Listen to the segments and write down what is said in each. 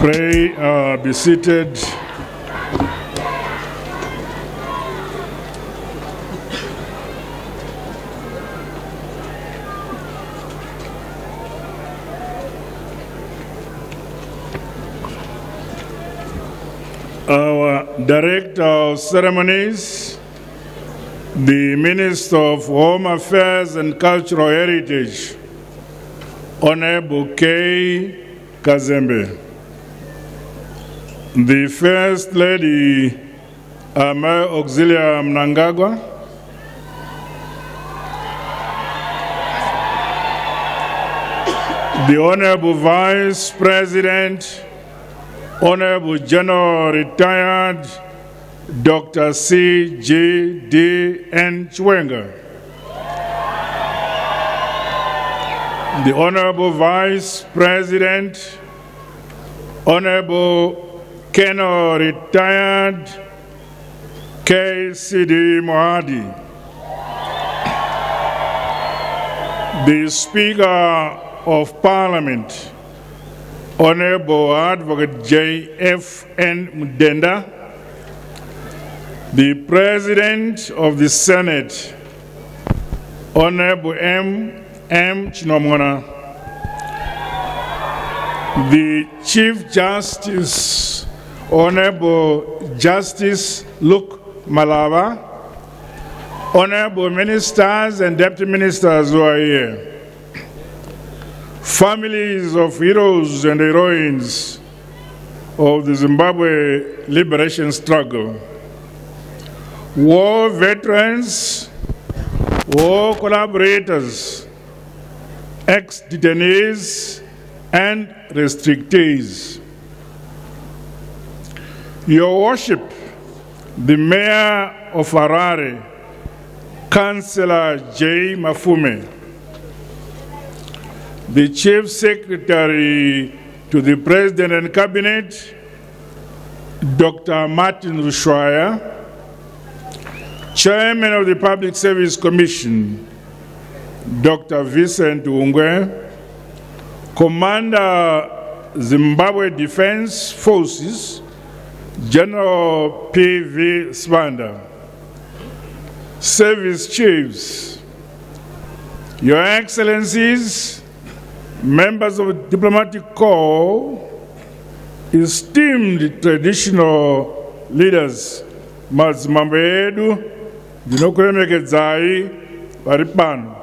Pray, be seated. Our Director of Ceremonies, the Minister of Home Affairs and Cultural Heritage, Honorable K. Kazembe. The First Lady, Mary Auxilia Mnangagwa. The Honorable Vice President, Honorable General Retired Dr. C.G.D. Ncube. The Honorable Vice President, Honorable Colonel Retired K.C.D. Mohadi. The Speaker of Parliament, Honorable Advocate J.F.N. Mudenda. The President of the Senate, Honorable M.M. Chinomona. The Chief Justice, Honorable Justice Luke Malava. Honorable Ministers and Deputy Ministers who are here. Families of heroes and heroines of the Zimbabwe liberation struggle. War veterans, war collaborators, ex-detainees, and restrictees. Your Worship, the Mayor of Harare, Councillor J. Mafume, the Chief Secretary to the President and Cabinet, Dr. Martin Rushwaya, Chairman of the Public Service Commission, Dr. Vincent Ungwe, Commander, Zimbabwe Defense Forces, General P.V. Spanda, Service Chiefs, Your Excellencies, members of the Diplomatic Corps, esteemed traditional leaders, madzimambo edu, ndinokuremekedzai vari pano.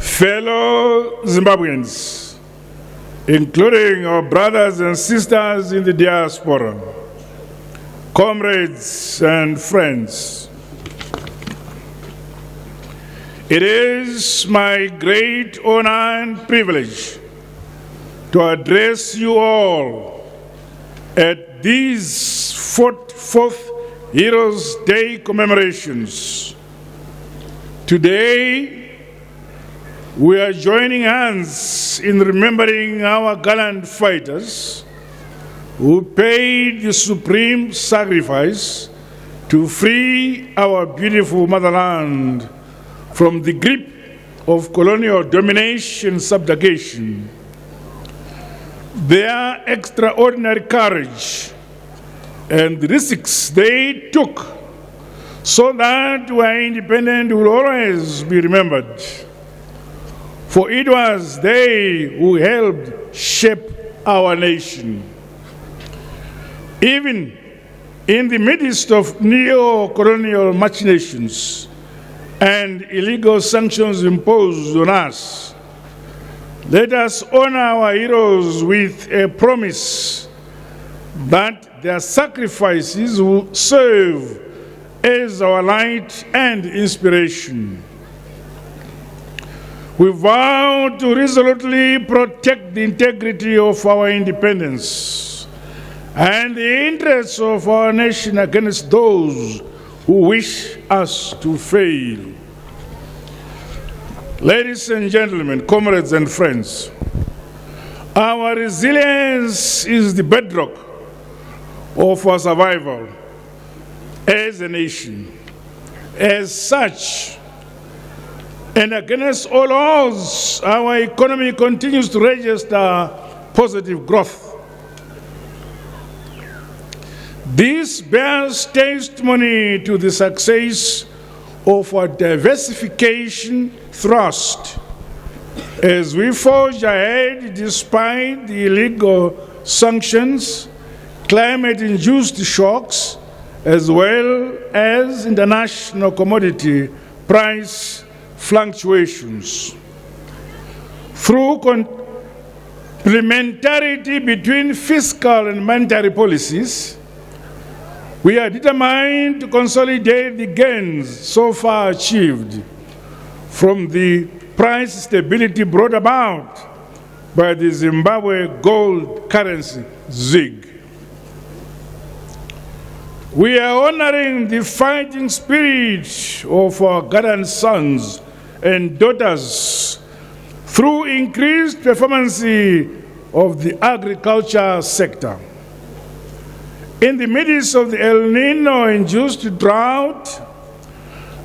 Fellow Zimbabweans, including our brothers and sisters in the diaspora, comrades and friends, it is my great honor and privilege to address you all at these 4th Heroes' Day commemorations. Today, we are joining hands in remembering our gallant fighters who paid the supreme sacrifice to free our beautiful motherland from the grip of colonial domination and subjugation. Their extraordinary courage and the risks they took so that we are independent will always be remembered. For it was they who helped shape our nation. Even in the midst of neo-colonial machinations and illegal sanctions imposed on us, let us honor our heroes with a promise that their sacrifices will serve as our light and inspiration. We vow to resolutely protect the integrity of our independence and the interests of our nation against those who wish us to fail. Ladies and gentlemen, comrades and friends, our resilience is the bedrock of our survival as a nation. As such, And against all odds, our economy continues to register positive growth. This bears testimony to the success of our diversification thrust as we forge ahead despite the illegal sanctions, climate-induced shocks, as well as international commodity price fluctuations. Through complementarity between fiscal and monetary policies, we are determined to consolidate the gains so far achieved from the price stability brought about by the Zimbabwe gold currency, ZiG. We are honoring the fighting spirit of our gallant sons and daughters through increased performance of the agriculture sector. In the midst of the El Nino-induced drought,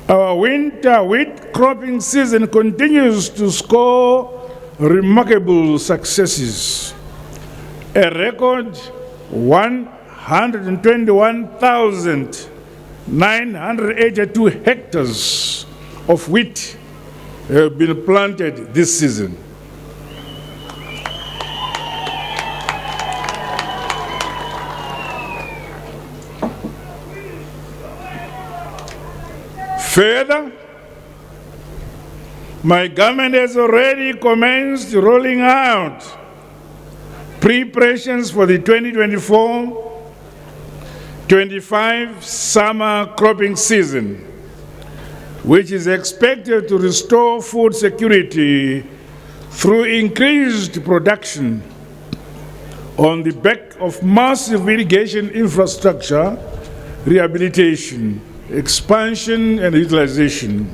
our winter wheat cropping season continues to score remarkable successes. A record 121,982 hectares of wheat have been planted this season. Further, my government has already commenced rolling out preparations for the 2024-25 summer cropping season, which is expected to restore food security through increased production on the back of massive irrigation infrastructure, rehabilitation, expansion and utilization.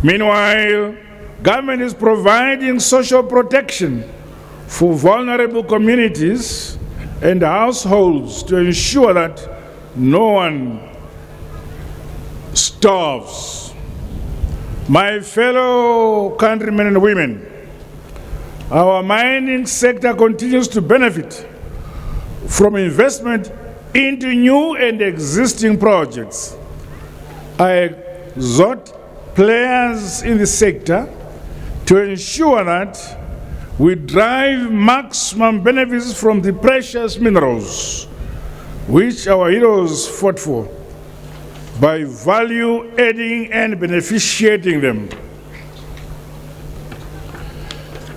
Meanwhile, government is providing social protection for vulnerable communities and households to ensure that no one starves. My fellow countrymen and women, our mining sector continues to benefit from investment into new and existing projects. I exhort players in the sector to ensure that we drive maximum benefits from the precious minerals which our heroes fought for by value adding and beneficiating them.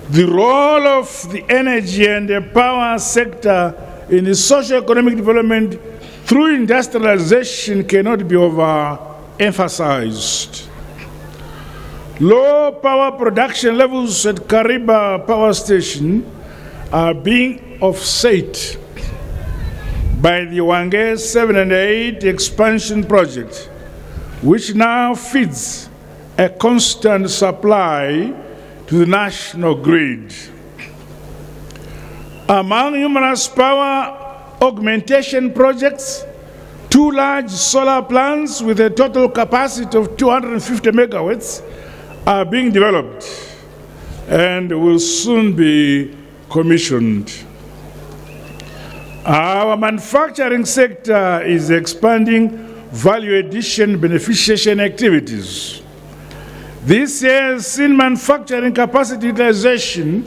The role of the energy and the power sector in the socio-economic development through industrialization cannot be overemphasized. Low power production levels at Kariba Power Station are being offset by the Wange 7 and 8 expansion project, which now feeds a constant supply to the national grid. Among numerous power augmentation projects, 2 large solar plants with a total capacity of 250 megawatts are being developed and will soon be commissioned. Our manufacturing sector is expanding value addition beneficiation activities. This year has seen manufacturing capacity utilization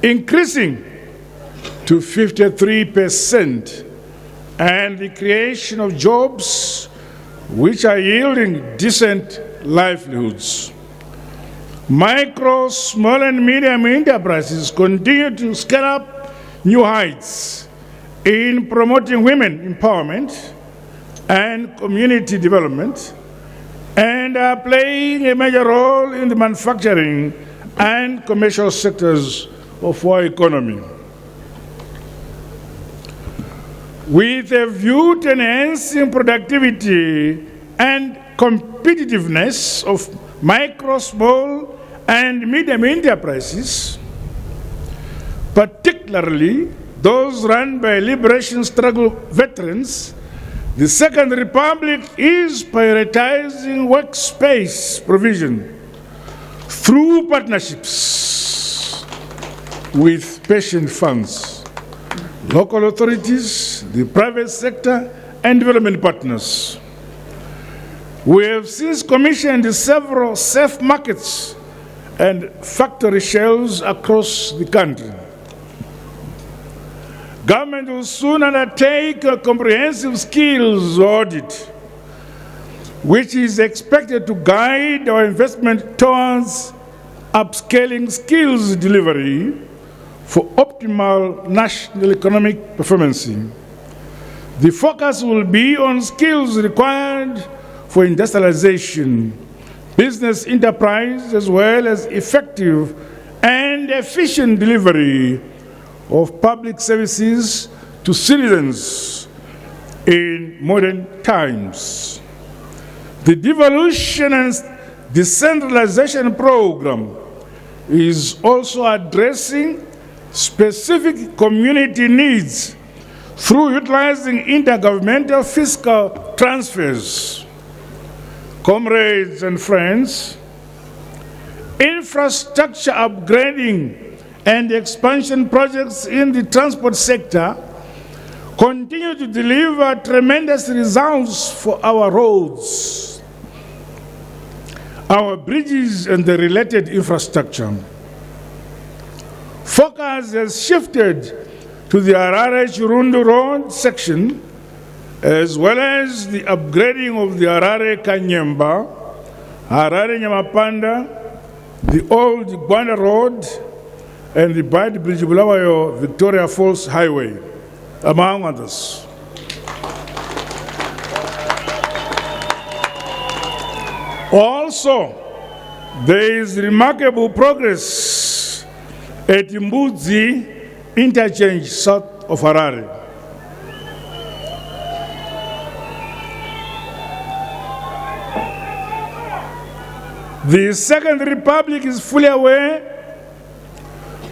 increasing to 53% and the creation of jobs which are yielding decent livelihoods. Micro, small and medium enterprises continue to scale up new heights in promoting women empowerment and community development and are playing a major role in the manufacturing and commercial sectors of our economy. With a view to enhancing productivity and competitiveness of micro, small, and medium enterprises, particularly those run by liberation struggle veterans, the Second Republic is prioritizing workspace provision through partnerships with pension funds, local authorities, the private sector, and development partners. We have since commissioned several safe markets and factory shells across the country. Government will soon undertake a comprehensive skills audit, which is expected to guide our investment towards upscaling skills delivery for optimal national economic performance. The focus will be on skills required for industrialization, business enterprise, as well as effective and efficient delivery of public services to citizens in modern times. The devolution and decentralization program is also addressing specific community needs through utilizing intergovernmental fiscal transfers. Comrades and friends, infrastructure upgrading and expansion projects in the transport sector continue to deliver tremendous results for our roads, our bridges, and the related infrastructure. Focus has shifted to the Harare-Chirundu Road section, as well as the upgrading of the Harare-Kanyemba, Harare-Nyamapanda, the old Gwanda Road, and the Bad Bridge Bulawayo Victoria Falls Highway, among others. Also, there is remarkable progress at Mbudzi interchange south of Harare. The Second Republic is fully aware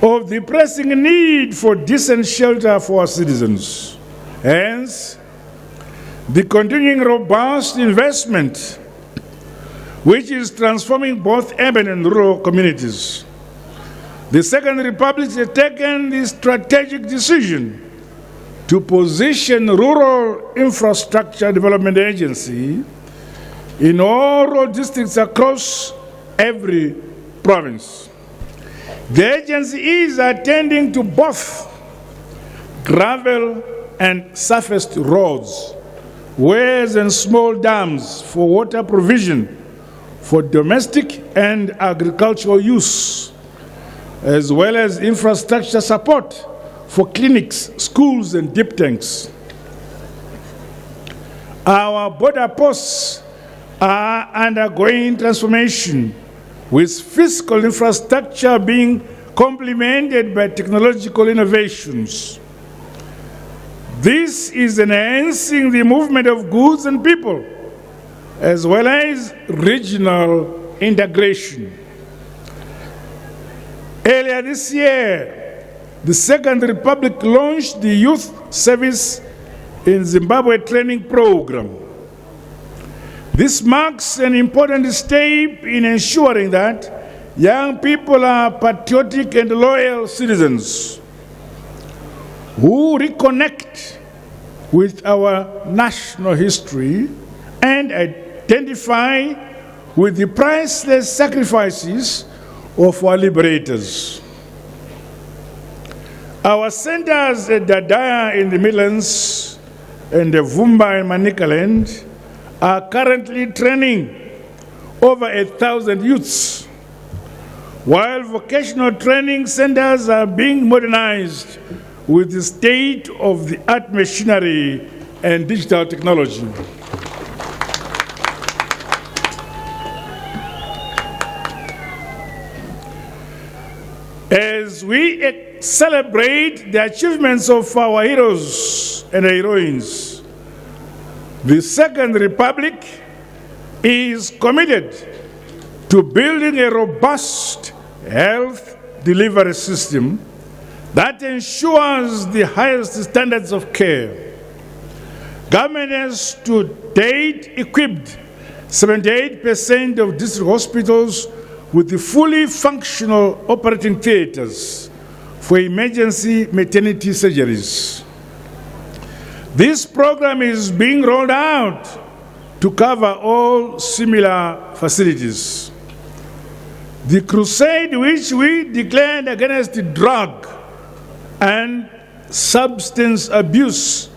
of the pressing need for decent shelter for our citizens. Hence, the continuing robust investment, which is transforming both urban and rural communities. The Second Republic has taken the strategic decision to position Rural Infrastructure Development Agency in all rural districts across every province. The agency is attending to both gravel and surfaced roads, wells and small dams for water provision for domestic and agricultural use, as well as infrastructure support for clinics, schools, and deep tanks. Our border posts are undergoing transformation, with physical infrastructure being complemented by technological innovations. This is enhancing the movement of goods and people, as well as regional integration. Earlier this year, the Second Republic launched the Youth Service in Zimbabwe training program. This marks an important step in ensuring that young people are patriotic and loyal citizens who reconnect with our national history and identify with the priceless sacrifices of our liberators. Our centers at Dadaya in the Midlands and Vumba in Manicaland are currently training over 1,000 youths, while vocational training centers are being modernized with the state-of-the-art machinery and digital technology. As we celebrate the achievements of our heroes and heroines, the Second Republic is committed to building a robust health delivery system that ensures the highest standards of care. Government has to date equipped 78% of district hospitals with the fully functional operating theaters for emergency maternity surgeries. This program is being rolled out to cover all similar facilities. The crusade which we declared against drug and substance abuse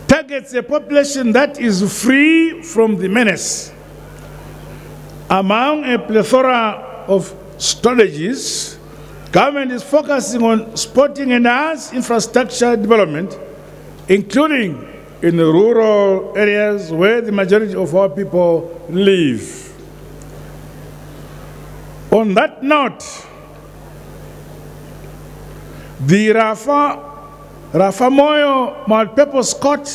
targets a population that is free from the menace. Among a plethora of strategies, government is focusing on sporting and arts infrastructure development, including in the rural areas where the majority of our people live. On that note, the Rafamoyo multipurpose court,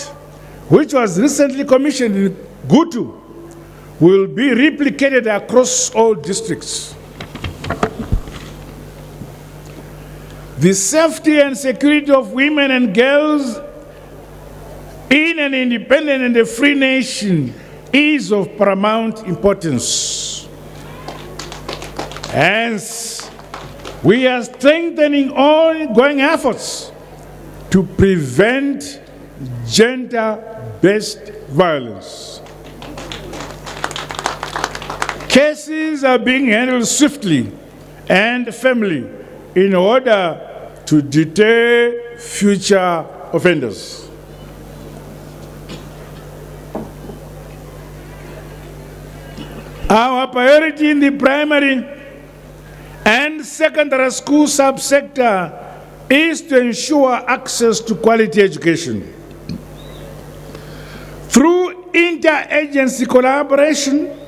which was recently commissioned in Gutu, will be replicated across all districts. The safety and security of women and girls in an independent and a free nation is of paramount importance. Hence, we are strengthening ongoing efforts to prevent gender-based violence. Cases are being handled swiftly and firmly in order to deter future offenders. Our priority in the primary and secondary school subsector is to ensure access to quality education. Through interagency collaboration,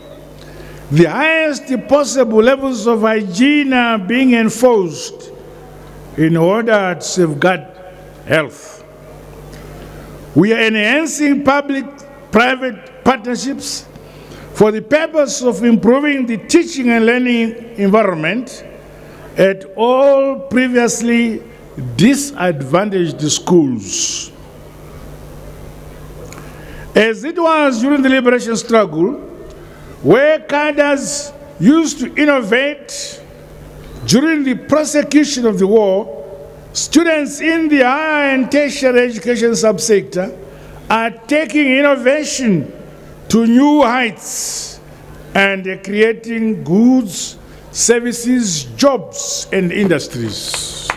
the highest possible levels of hygiene are being enforced in order to safeguard health. We are enhancing public-private partnerships for the purpose of improving the teaching and learning environment at all previously disadvantaged schools. As it was during the liberation struggle, where cadres used to innovate during the prosecution of the war, students in the higher and tertiary education subsector are taking innovation to new heights and creating goods, services, jobs, and industries.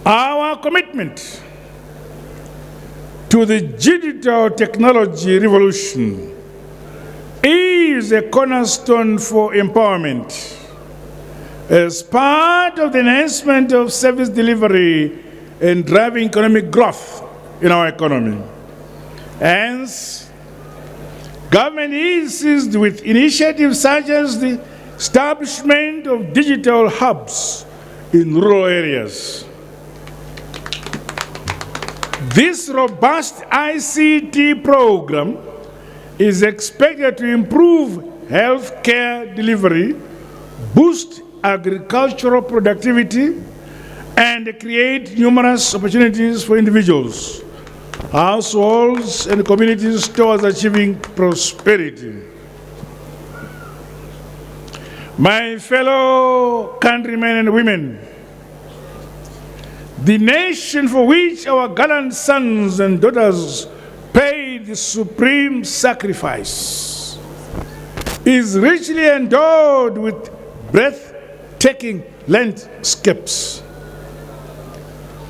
Our commitment to the digital technology revolution is a cornerstone for empowerment. As part of the enhancement of service delivery and driving economic growth in our economy. Hence, government is seized with initiatives such as the establishment of digital hubs in rural areas. This robust ICT program is expected to improve healthcare delivery, boost agricultural productivity, and create numerous opportunities for individuals, households, and communities towards achieving prosperity. My fellow countrymen and women, the nation for which our gallant sons and daughters paid the supreme sacrifice is richly endowed with breathtaking landscapes,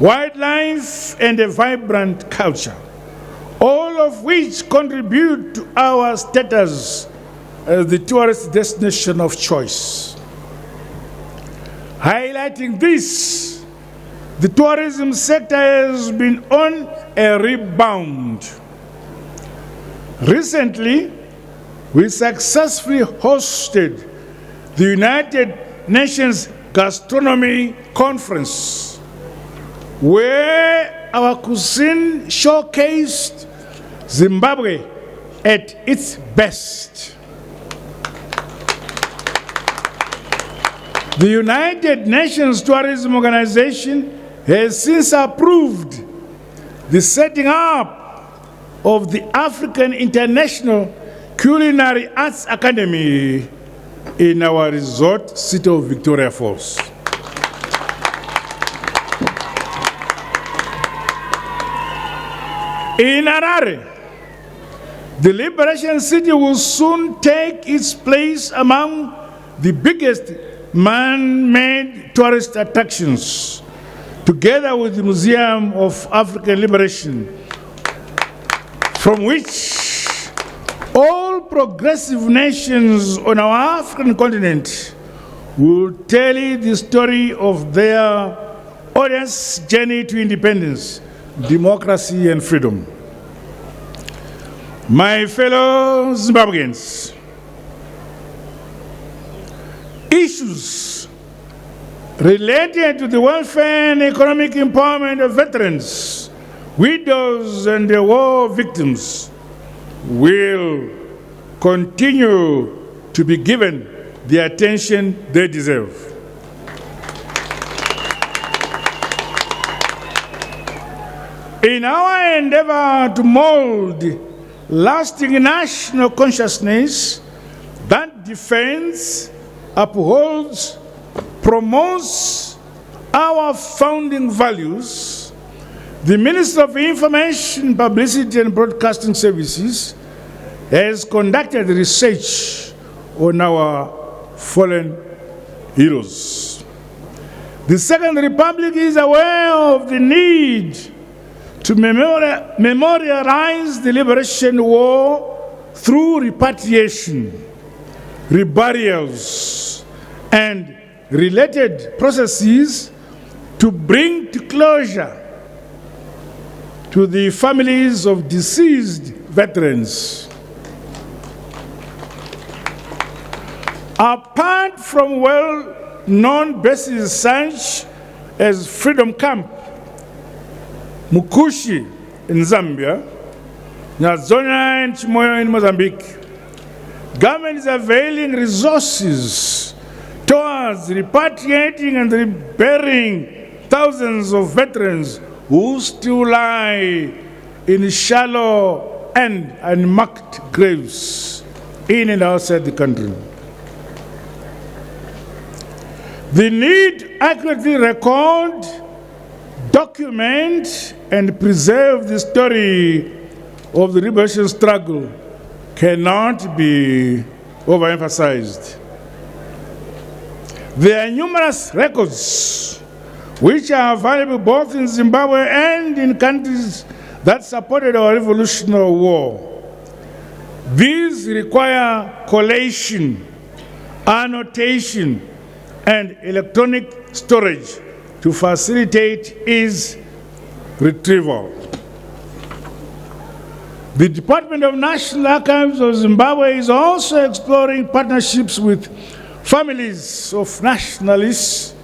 wildlife, and a vibrant culture, all of which contribute to our status as the tourist destination of choice. Highlighting this, the tourism sector has been on a rebound. Recently, we successfully hosted the United Nations Gastronomy Conference, where our cuisine showcased Zimbabwe at its best. The United Nations Tourism Organization has since approved the setting up of the African International Culinary Arts Academy in our resort city of Victoria Falls. In Harare, the Liberation City will soon take its place among the biggest man-made tourist attractions, together with the Museum of African Liberation, from which all progressive nations on our African continent will tell the story of their audience journey to independence, democracy, and freedom. My fellow Zimbabweans, issues related to the welfare and economic empowerment of veterans, widows, and the war victims will continue to be given the attention they deserve. In our endeavor to mold lasting national consciousness that defends, upholds, promotes our founding values, the Minister of Information, Publicity and Broadcasting Services has conducted research on our fallen heroes. The Second Republic is aware of the need to memorialize the Liberation War through repatriation, reburials, and related processes to bring to closure to the families of deceased veterans. Apart from well-known bases such as Freedom Camp, Mukushi in Zambia, Nyazona and Chimoyo in Mozambique, government is availing resources towards repatriating and reburying thousands of veterans who still lie in shallow and unmarked graves in and outside the country. The need to accurately record, document, and preserve the story of the liberation struggle cannot be overemphasized. There are numerous records which are valuable both in Zimbabwe and in countries that supported our revolutionary war. These require collation, annotation, and electronic storage to facilitate its retrieval. The Department of National Archives of Zimbabwe is also exploring partnerships with families of nationalists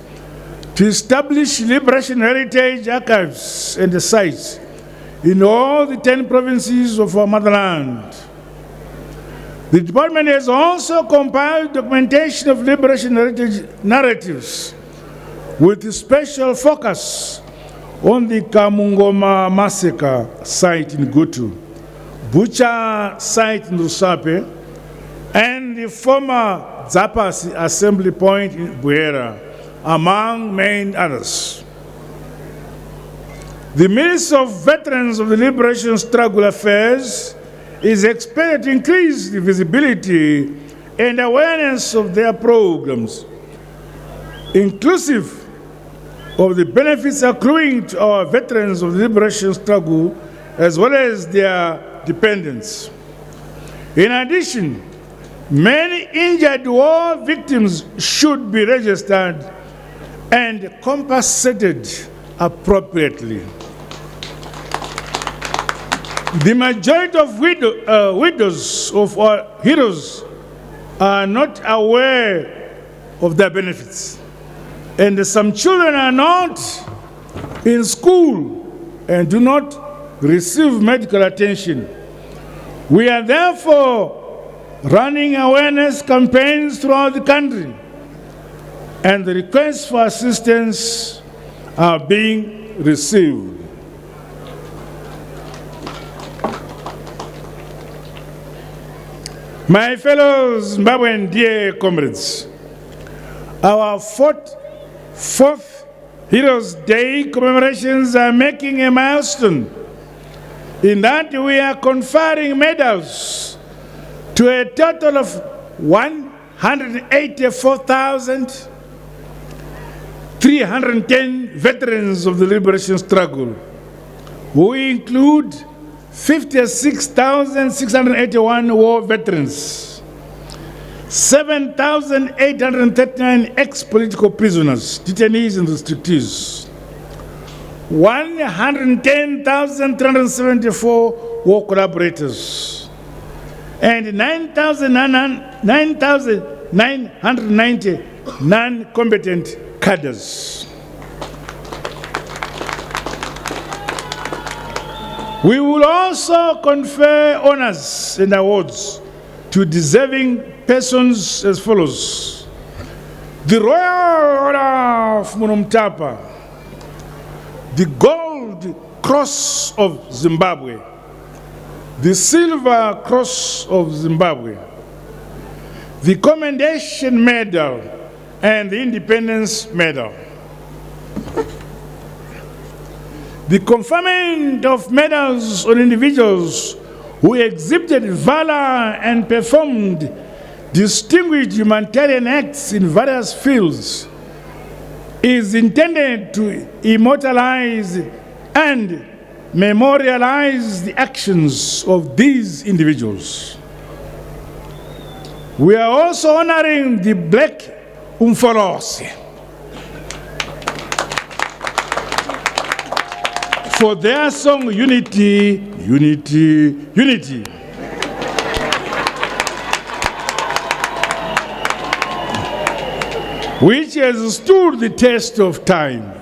to establish liberation heritage archives and the sites in all the 10 provinces of our motherland. The department has also compiled documentation of liberation heritage narratives with a special focus on the Kamungoma massacre site in Gutu, Butcher site in Lusape, and the former Zappa assembly point in Buera, among many others. The Minister of Veterans of the Liberation Struggle Affairs is expected to increase the visibility and awareness of their programs, inclusive of the benefits accruing to our veterans of the liberation struggle as well as their dependents. In addition, many injured war victims should be registered and compensated appropriately. The majority of widows of our heroes are not aware of their benefits, and some children are not in school and do not receive medical attention. We are therefore running awareness campaigns throughout the country, and the requests for assistance are being received. My fellow Zimbabwean dear comrades, our fourth Heroes Day commemorations are making a milestone in that we are conferring medals to a total of 184,310 veterans of the liberation struggle. We include 56,681 war veterans, 7,839 ex-political prisoners, detainees and restrictees, 110,374 war collaborators, and 9,990 non-combatant cadres. We will also confer honors and awards to deserving persons as follows: the Royal Order of Munumtapa, the Gold Cross of Zimbabwe, the Silver Cross of Zimbabwe, the Commendation Medal, and the Independence Medal. The conferment of medals on individuals who exhibited valor and performed distinguished humanitarian acts in various fields is intended to immortalize and memorialize the actions of these individuals. We are also honoring the Black Umfolosi for their song Unity, Unity, Unity. Which has stood the test of time.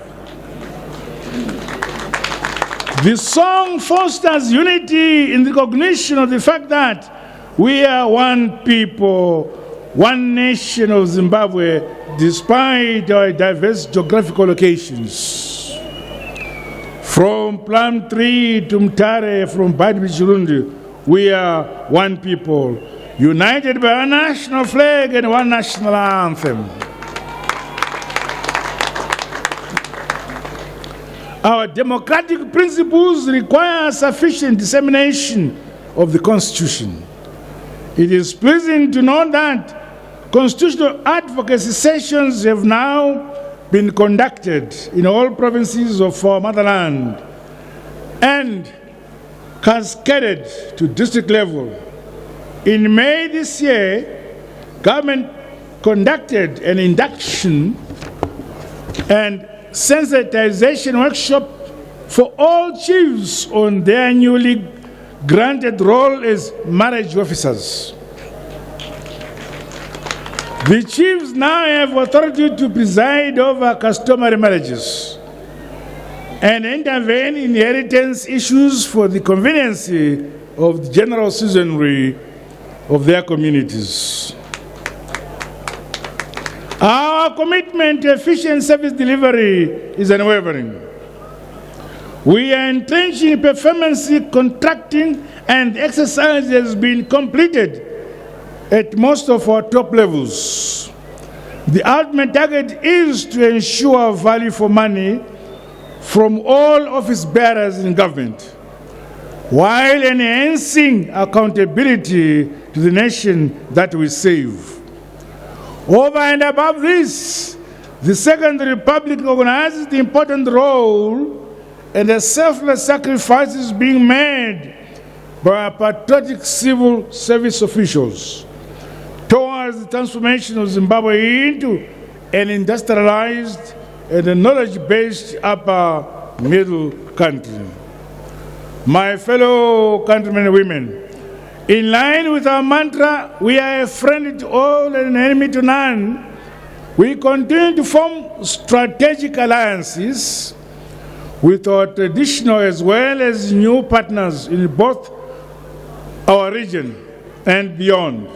The song fosters unity in recognition of the fact that we are one people, one nation of Zimbabwe, despite our diverse geographical locations. From Plumtree to Mtare, from Bad Bichirundi, we are one people, united by one national flag and one national anthem. Our democratic principles require sufficient dissemination of the Constitution. It is pleasing to note that constitutional advocacy sessions have now been conducted in all provinces of our motherland and cascaded to district level. In May this year, government conducted an induction and sensitization workshop for all chiefs on their newly granted role as marriage officers. The chiefs now have authority to preside over customary marriages and intervene in inheritance issues for the convenience of the general citizenry of their communities. Our commitment to efficient service delivery is unwavering. We are entrenching performance contracting, and exercise has been completed at most of our top levels. The ultimate target is to ensure value for money from all office bearers in government, while enhancing accountability to the nation that we save. Over and above this, the Second Republic recognizes the important role and the selfless sacrifices being made by our patriotic civil service officials towards the transformation of Zimbabwe into an industrialized and a knowledge-based upper middle country. My fellow countrymen and women, in line with our mantra, we are a friend to all and an enemy to none, we continue to form strategic alliances with our traditional as well as new partners in both our region and beyond.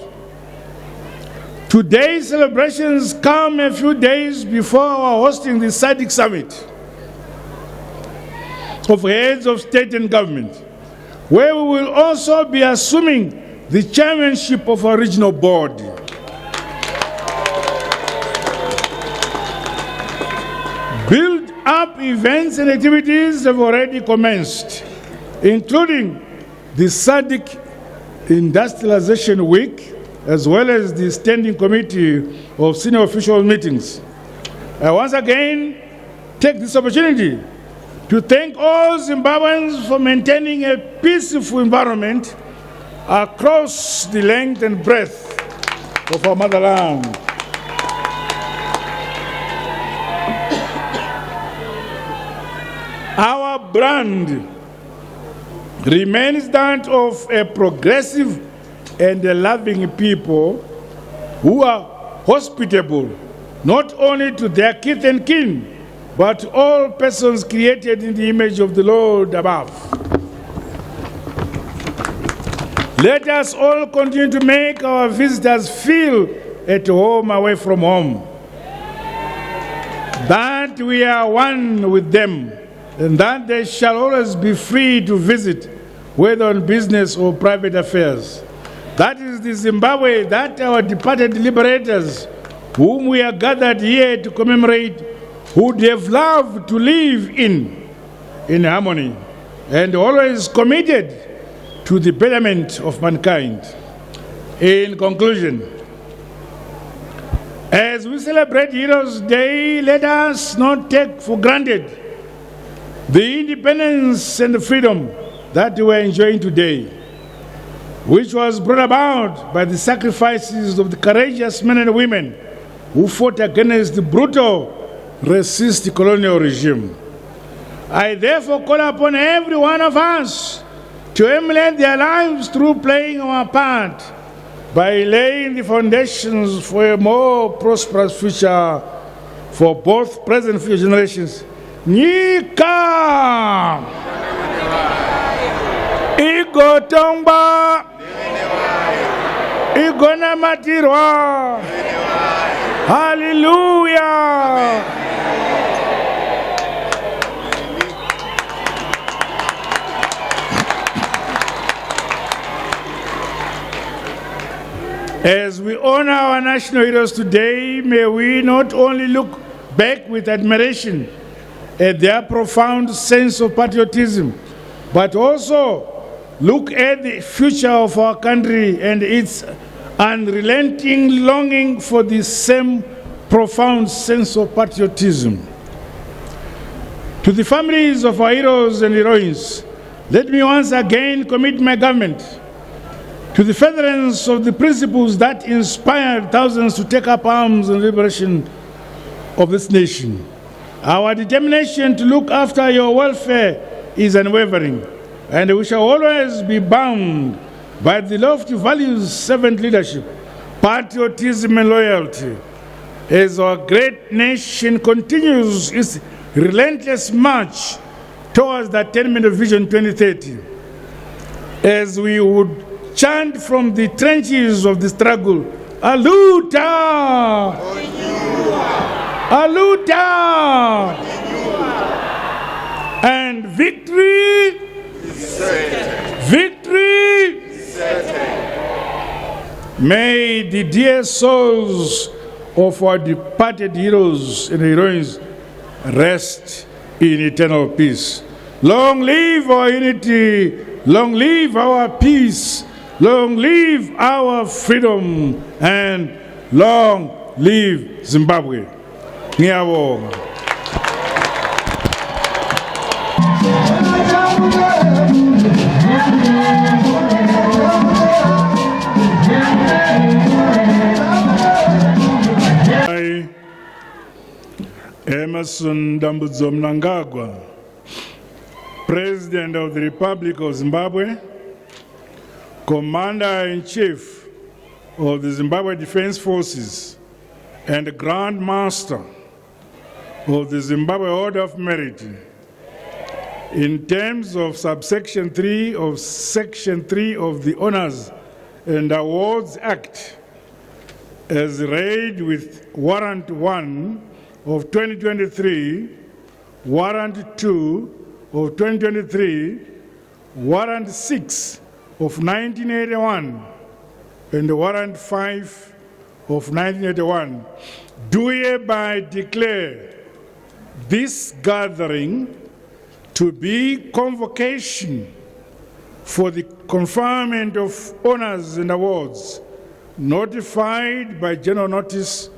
Today's celebrations come a few days before our hosting the SADC summit of heads of state and government, where we will also be assuming the chairmanship of our regional board. Build-up events and activities have already commenced, including the SADC Industrialization Week, as well as the Standing Committee of Senior Official Meetings. I once again take this opportunity to thank all Zimbabweans for maintaining a peaceful environment across the length and breadth of our motherland. Our brand remains that of a progressive and a loving people who are hospitable not only to their kith and kin, but all persons created in the image of the Lord above. Let us all continue to make our visitors feel at home away from home, that we are one with them, and that they shall always be free to visit, whether on business or private affairs. That is the Zimbabwe that our departed liberators, whom we are gathered here to commemorate, would have loved to live in harmony, and always committed to the betterment of mankind. In conclusion, as we celebrate Heroes Day, let us not take for granted the independence and the freedom that we are enjoying today, which was brought about by the sacrifices of the courageous men and women who fought against the brutal, racist colonial regime. I therefore call upon every one of us to emulate their lives through playing our part by laying the foundations for a more prosperous future for both present and future generations. Nika Igotongba Igonamatirwa. Hallelujah. As we honor our national heroes today, may we not only look back with admiration at their profound sense of patriotism, but also look at the future of our country and its unrelenting longing for the same profound sense of patriotism. To the families of our heroes and heroines, let me once again commit my government to the furtherance of the principles that inspired thousands to take up arms in the liberation of this nation. Our determination to look after your welfare is unwavering, and we shall always be bound by the lofty values, servant leadership, patriotism, and loyalty, as our great nation continues its relentless march towards the attainment of Vision 2030. As we would chant from the trenches of the struggle, Aluta! Aluta! And victory! Victory! May the dear souls of our departed heroes and heroines rest in eternal peace. Long live our unity, long live our peace, long live our freedom, and long live Zimbabwe. Ngiyabonga. Emerson Mbudzi Mnangagwa, President of the Republic of Zimbabwe, Commander-in-Chief of the Zimbabwe Defense Forces, and Grand Master of the Zimbabwe Order of Merit, in terms of subsection 3 of Section 3 of the Honors and Awards Act, as read with Warrant 1 of 2023, Warrant 2 of 2023, Warrant 6 of 1981, and Warrant 5 of 1981, do hereby declare this gathering to be convocation for the conferment of honors and awards notified by General Notice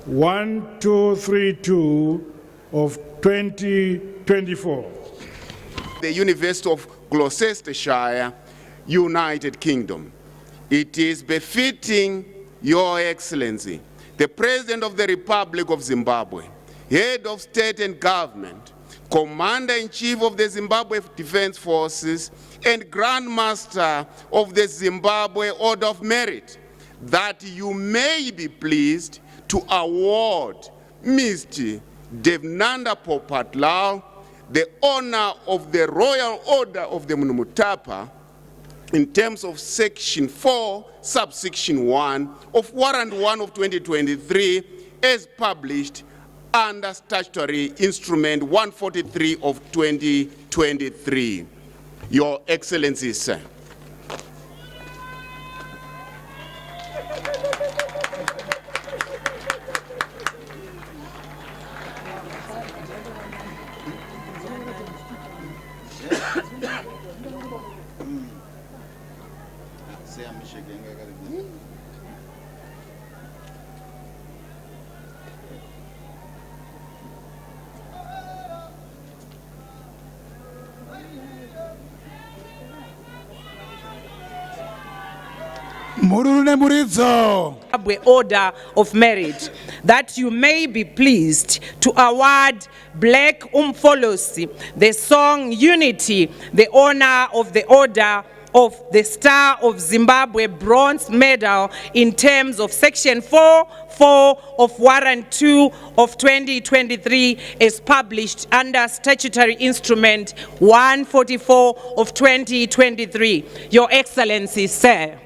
1232 of 2024. The University of Gloucestershire, United Kingdom. It is befitting Your Excellency, the President of the Republic of Zimbabwe, Head of State and Government, Commander-in-Chief of the Zimbabwe Defense Forces, and Grand Master of the Zimbabwe Order of Merit, that you may be pleased to award Mr. Devnanda Popatlau the honor of the Royal Order of the Mnumutapa in terms of Section 4, Subsection 1 of Warrant 1 of 2023 as published under Statutory Instrument 143 of 2023. Your Excellency, sir. Order of Merit, that you may be pleased to award Black Umfolosi the song Unity, the honor of the Order of the Star of Zimbabwe Bronze Medal in terms of Section 4 of Warrant 2 of 2023 as published under Statutory Instrument 144 of 2023. Your Excellency, sir.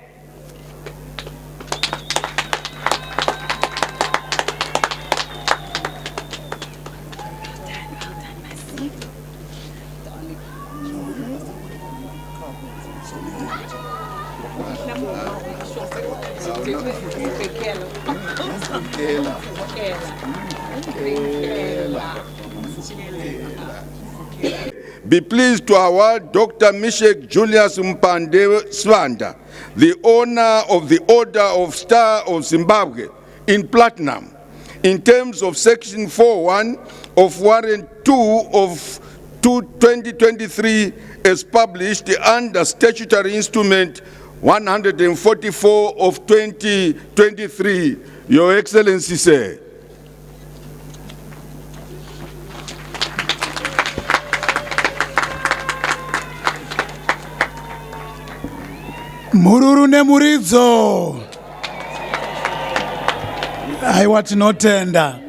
Be pleased to award Dr. Mishek Julius Mpande Swanda the honor of the Order of Star of Zimbabwe in platinum in terms of Section 4.1 of Warrant 2 of 2023 as published under Statutory Instrument 144 of 2023. Your Excellency, sir. Mururu nemuridzo. Aiwa tinotenda.